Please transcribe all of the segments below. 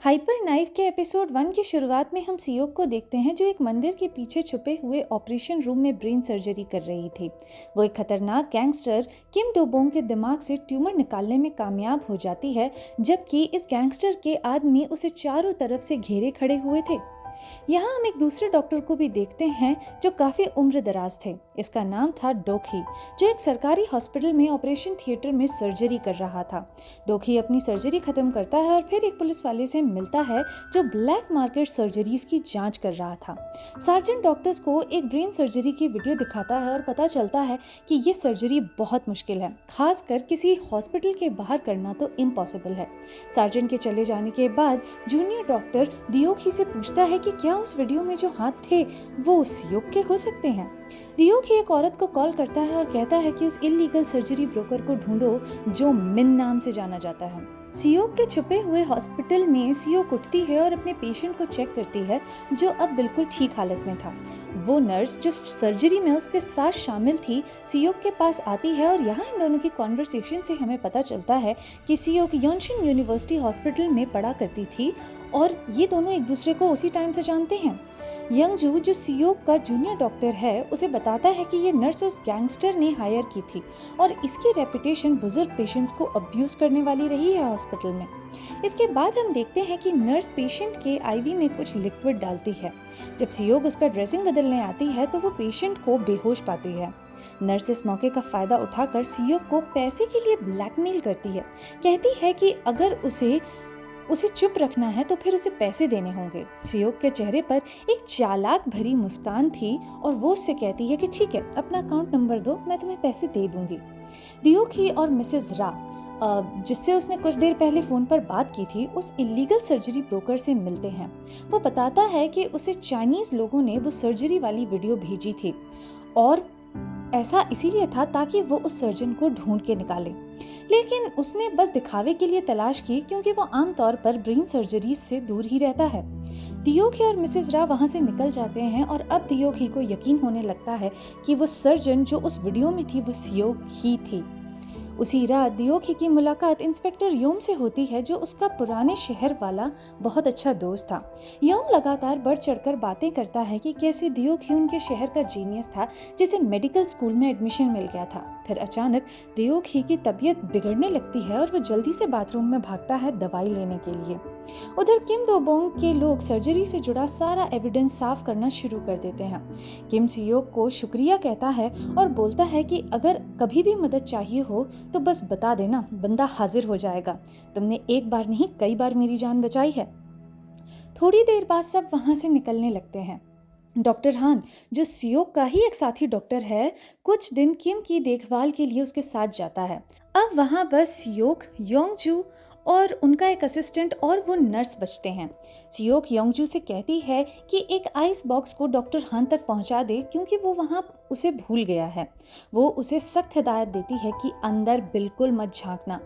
Hyper knife के episode 1 की शुरुआत में हम सियोक को देखते हैं जो एक मंदिर के पीछे छुपे हुए ऑपरेशन रूम में ब्रेन सर्जरी कर रही थी। वो एक खतरनाक गैंगस्टर किम डोबोंग के दिमाग से ट्यूमर निकालने में कामयाब हो जाती है, जबकि इस गैंगस्टर के आदमी उसे चारों तरफ से घेरे खड़े हुए थे। यहाँ हम एक दूसरे डॉक्टर को भी देखते हैं जो काफी उम्र दराज थे। इसका नाम था डोखी, जो एक सरकारी हॉस्पिटल में ऑपरेशन थिएटर में सर्जरी कर रहा था। डोखी अपनी सर्जरी खत्म करता है और फिर एक पुलिस वाले से मिलता है जो ब्लैक मार्केट सर्जरीज की जांच कर रहा था। सार्जेंट डॉक्टर्स को एक ब्रेन सर्जरी की वीडियो दिखाता है और पता चलता है कि ये सर्जरी बहुत मुश्किल है, खासकर किसी हॉस्पिटल के बाहर करना तो इम्पॉसिबल है। सार्जेंट के चले जाने के बाद जूनियर डॉक्टर दियोखी से पूछता है कि क्या उस वीडियो में जो हाथ थे वो सियोक के हो सकते हैं। दियोखी एक औरत को कॉल करता है और कहता है कि उस इलीगल सर्जरी ब्रोकर को ढूंढो जो मिन नाम से जाना जाता है। सियोक के छुपे हुए हॉस्पिटल में सियोक उठती है और अपने पेशेंट को चेक करती है जो अब बिल्कुल ठीक हालत में था। वो नर्स जो सर्जरी में उसके साथ शामिल थी सियोक के पास आती है और यहाँ इन दोनों की कॉन्वर्सेशन से हमें पता चलता है कि सियोक योनशिन यूनिवर्सिटी हॉस्पिटल में पढ़ा करती थी और ये दोनों एक दूसरे को उसी टाइम से जानते हैं। यंगजू जो सियोक का जूनियर डॉक्टर है उसे बताता है कि ये नर्स उस गैंगस्टर ने हायर की थी और इसकी रेपुटेशन बुजुर्ग पेशेंट्स को अब्यूज करने वाली रही है हॉस्पिटल में। इसके बाद हम देखते हैं कि नर्स पेशेंट के आईवी में कुछ लिक्विड डालती है। जब सियोक उसका ड्रेसिंग बदलने आती है तो वो पेशेंट को बेहोश पाती है। नर्स इस मौके का फायदा उठाकर सियोक को पैसे के लिए ब्लैकमेल करती है। कहती है कि अगर उसे चुप रखना है तो फिर उसे पैसे देने होंगे। सियोक के चेहरे पर एक चालाक भरी मुस्कान थी और वो उससे कहती है कि ठीक है, अपना अकाउंट नंबर दो, मैं तुम्हें पैसे दे दूंगी। दियोखी और मिसेस रा, जिससे उसने कुछ देर पहले फोन पर बात की थी, उस इलीगल सर्जरी ब्रोकर से मिलते हैं। वो बताता है कि उसे चाइनीज लोगों ने वो सर्जरी वाली वीडियो भेजी थी और ऐसा इसीलिए था ताकि वो उस सर्जन को ढूंढ के निकाले, लेकिन उसने बस दिखावे के लिए तलाश की क्योंकि वो आमतौर पर ब्रेन सर्जरी से दूर ही रहता है। दियोखी और मिसेस रा वहां से निकल जाते हैं और अब दियोखी को यकीन होने लगता है कि वो सर्जन जो उस वीडियो में थी वो सियोक ही थी। उसी रात दियोखी की मुलाकात इंस्पेक्टर योम से होती है जो उसका पुराने शहर वाला बहुत अच्छा दोस्त था। योम लगातार बढ़ चढ़कर बातें करता है कि कैसे दियोखी उनके शहर का जीनियस था जिसे मेडिकल स्कूल में एडमिशन मिल गया था। फिर अचानक दियोखी की तबीयत बिगड़ने लगती है और वो जल्दी से बाथरूम में भागता है दवाई लेने के लिए। उधर किम डोबोंग के लोग सर्जरी से जुड़ा सारा एविडेंस साफ करना शुरू कर देते हैं। किम सियोक को शुक्रिया कहता है और बोलता है कि अगर कभी भी मदद चाहिए हो तो बस बता देना, बंदा हाजिर हो जाएगा। तुमने एक बार नहीं कई बार मेरी जान बचाई है। थोड़ी देर बाद सब वहां से निकलने लगते हैं। डॉक्टर हान, जो सियोक का ही एक साथी डॉक्टर है, कुछ दिन किम की देखभाल के लिए उसके साथ जाता है। अब वहां बस सियोक, योंगजू और उनका एक असिस्टेंट और वो नर्स बचते हैं। सियोक योंगजू से कहती है कि एक आइस बॉक्स को डॉक्टर हान तक पहुंचा दे क्योंकि वो वहां उसे भूल गया है। वो उसे सख्त हिदायत देती है कि अंदर बिल्कुल मत झांकना।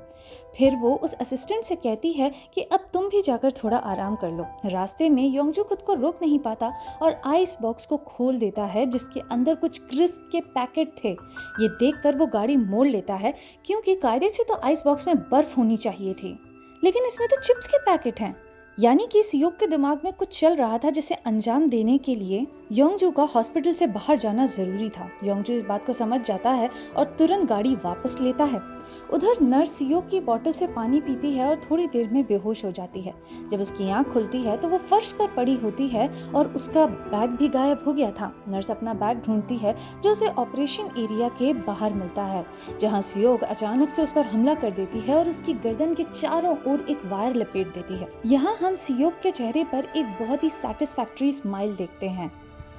फिर वो उस असिस्टेंट से कहती है कि अब तुम भी जाकर थोड़ा आराम कर लो। रास्ते में योंगजू खुद को रोक नहीं पाता और आइस बॉक्स को खोल देता है जिसके अंदर कुछ क्रिस्प के पैकेट थे। ये देखकर वो गाड़ी मोड़ लेता है क्योंकि कायदे से तो आइस बॉक्स में बर्फ होनी चाहिए थी, लेकिन इसमें तो चिप्स के पैकेट हैं। यानी कि सियोक के दिमाग में कुछ चल रहा था जिसे अंजाम देने के लिए योंगजू का हॉस्पिटल से बाहर जाना जरूरी था। योंगजू इस बात को समझ जाता है और तुरंत गाड़ी वापस लेता है। उधर नर्स सियोक की बोतल से पानी पीती है और थोड़ी देर में बेहोश हो जाती है। जब उसकी आंख खुलती है तो वो फर्श पर पड़ी होती है और उसका बैग भी गायब हो गया था। नर्स अपना बैग ढूंढती है जो उसे ऑपरेशन एरिया के बाहर मिलता है, जहां सियोक अचानक से उस पर हमला कर देती है और उसकी गर्दन के चारों ओर एक वायर लपेट देती है। यहाँ हम सियोक के चेहरे पर एक बहुत ही सैटिस्फैक्टरी स्माइल देखते हैं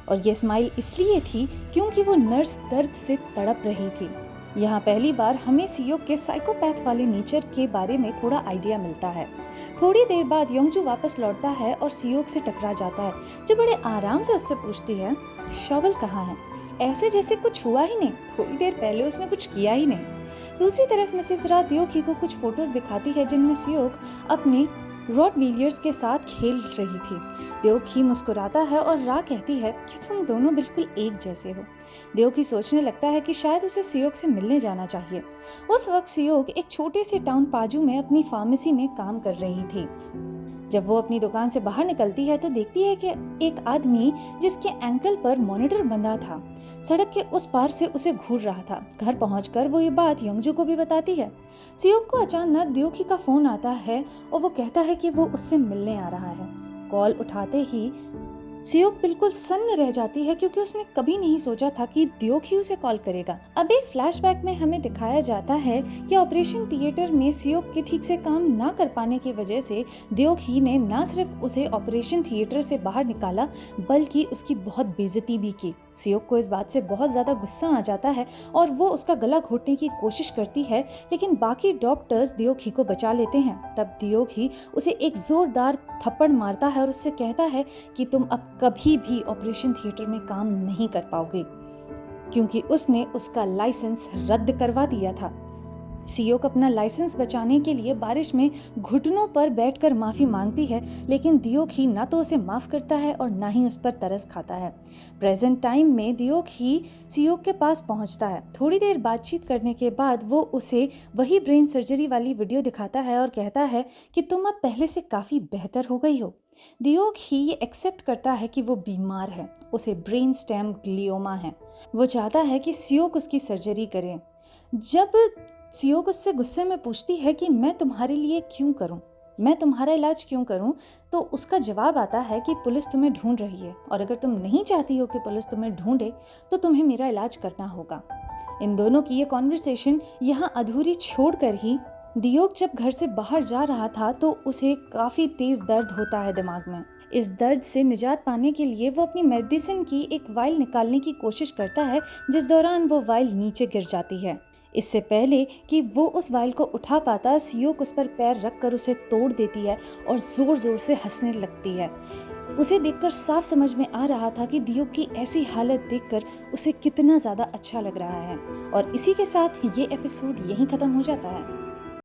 और ये स्माइल इसलिए थी क्योंकि वो नर्स दर्द से तड़प रही थी। यहाँ पहली बार हमें सियोक के साइकोपैथ वाले नेचर के बारे में थोड़ा आइडिया मिलता है। थोड़ी देर बाद योंगजू वापस लौटता है और सियोक से टकरा जाता है, जो बड़े आराम से उससे पूछती है, शॉवल कहाँ है? ऐसे जैसे कुछ हुआ ही नहीं, थोड़ी देर पहले उसने कुछ किया ही नहीं। दूसरी तरफ मिसेस रा दियोखी को कुछ फोटोज दिखाती है जिनमें सियोक अपने रॉटवीलियर्स के साथ खेल रही थी। दियोखी मुस्कुराता है और रा कहती है कि तुम दोनों बिल्कुल एक जैसे हो। दियोखी सोचने लगता है कि शायद उसे सियोक से मिलने जाना चाहिए। उस वक्त सियोक एक छोटे से टाउन पाजू में अपनी फार्मेसी में काम कर रही थी। जब वो अपनी दुकान से बाहर निकलती है तो देखती है कि एक आदमी जिसके एंकल पर मॉनिटर बंधा था सड़क के उस पार से उसे घूर रहा था। घर पहुंचकर वो ये बात योंगजू को भी बताती है। सियोक को अचानक द्योखी का फोन आता है और वो कहता है कि वो उससे मिलने आ रहा है। कॉल उठाते ही सियोक बिल्कुल सन्न रह जाती है क्योंकि उसने कभी नहीं सोचा था कि द्योखी उसे कॉल करेगा। अब एक फ्लैशबैक में हमें दिखाया जाता है कि ऑपरेशन थिएटर में सियोक के ठीक से काम ना कर पाने की वजह से द्योखी ने न सिर्फ उसे ऑपरेशन थिएटर से बाहर निकाला बल्कि उसकी बहुत बेइज्जती भी की। सियोक को इस बात से बहुत ज्यादा गुस्सा आ जाता है और वो उसका गला घोटने की कोशिश करती है, लेकिन बाकी डॉक्टर्स द्योखी को बचा लेते हैं। तब द्योखी उसे एक जोरदार थप्पड़ मारता है और उससे कहता है कि तुम अब कभी भी ऑपरेशन थिएटर में काम नहीं कर पाओगे, क्योंकि उसने उसका लाइसेंस रद्द करवा दिया था। सियोक अपना लाइसेंस बचाने के लिए बारिश में घुटनों पर बैठकर माफी मांगती है, लेकिन द्योखी ना तो उसे माफ करता है और ना ही उस पर तरस खाता है। प्रेजेंट टाइम में द्योखी सियोक के पास पहुंचता है। थोड़ी देर बातचीत करने के बाद वो उसे वही ब्रेन सर्जरी वाली वीडियो दिखाता है और कहता है कि तुम अब पहले से काफी बेहतर हो गई हो। द्योखी ये एक्सेप्ट करता है कि वो बीमार है, उसे ब्रेन स्टेम ग्लियोमा है। वो चाहता है कि सियोक उसकी सर्जरी करे। जब सियोक उससे गुस्से में पूछती है कि मैं तुम्हारे लिए क्यों करूं, मैं तुम्हारा इलाज क्यों करूं, तो उसका जवाब आता है कि पुलिस तुम्हें ढूंढ रही है और अगर तुम नहीं चाहती हो कि पुलिस तुम्हें ढूंढे तो तुम्हें मेरा इलाज करना होगा। इन दोनों की ये कॉन्वर्सेशन यहाँ अधूरी छोड़कर ही दियोक जब घर से बाहर जा रहा था तो उसे काफी तेज दर्द होता है दिमाग में। इस दर्द से निजात पाने के लिए वो अपनी मेडिसिन की एक वाइल निकालने की कोशिश करता है, जिस दौरान वो वाइल नीचे गिर जाती है। इससे पहले कि वो उस वाइल को उठा पाता, सियोक उस पर पैर रखकर उसे तोड़ देती है और जोर जोर से हंसने लगती है। उसे देखकर साफ समझ में आ रहा था कि दियोक की ऐसी हालत देखकर उसे कितना ज्यादा अच्छा लग रहा है। और इसी के साथ ये एपिसोड यहीं खत्म हो जाता है।